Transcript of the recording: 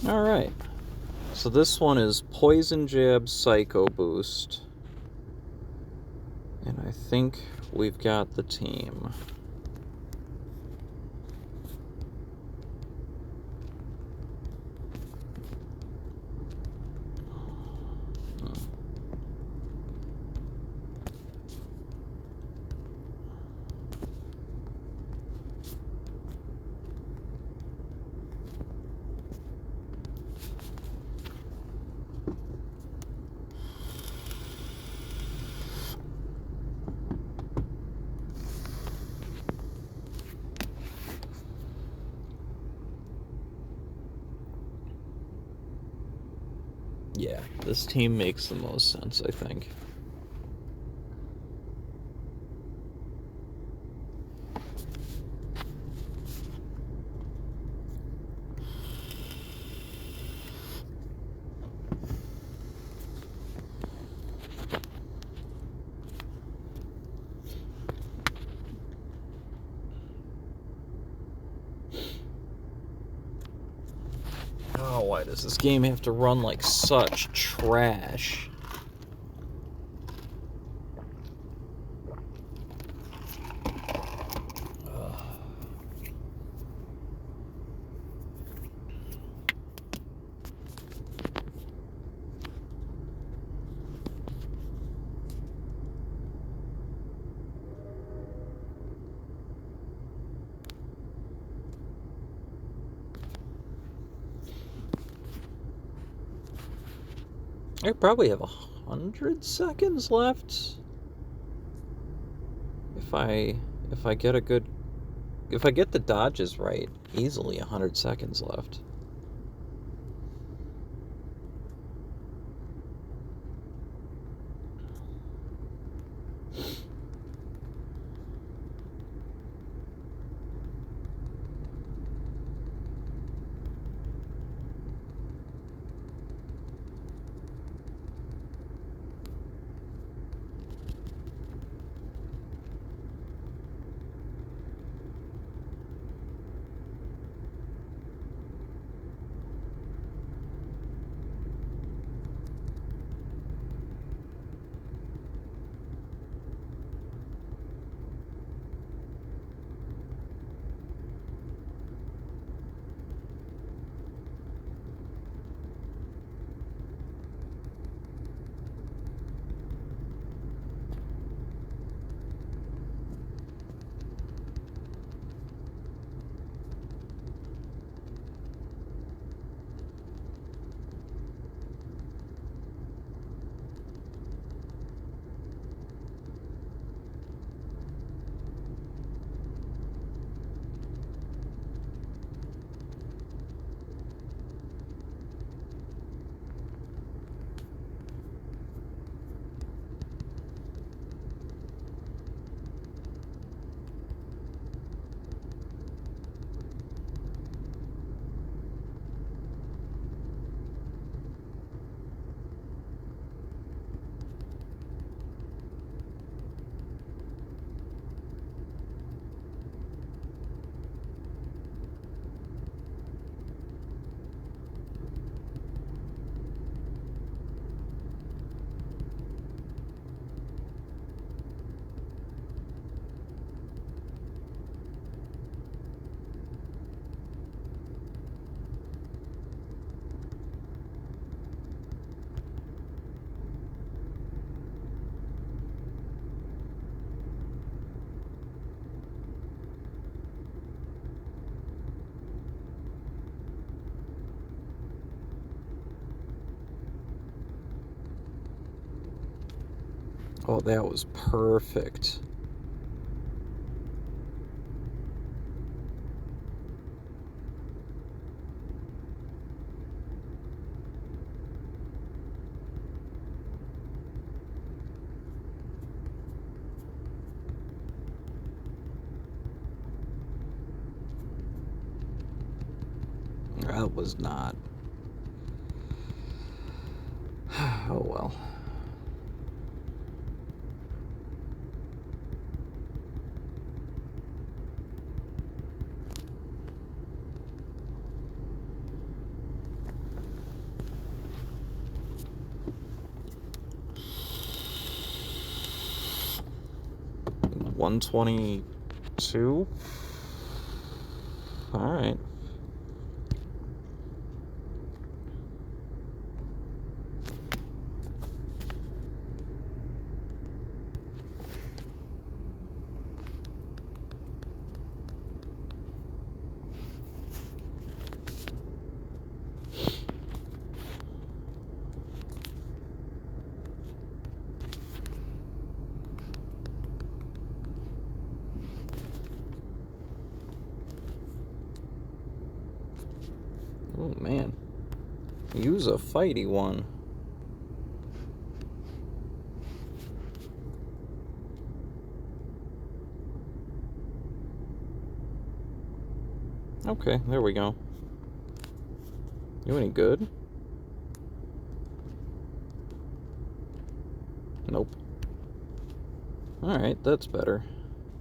Alright. So this one is Poison Jab Psycho Boost. And I think we've got the team. Yeah, this team makes the most sense, I think. Oh, why does this game have to run like such trash? I probably have 100 seconds left. If I get a good, if I get the dodges right, easily 100 seconds left. Oh, that was perfect. That was not. Oh well. 122. All right. Oh man, use a fighty one. Okay, there we go. You any good? Nope. Alright, that's better.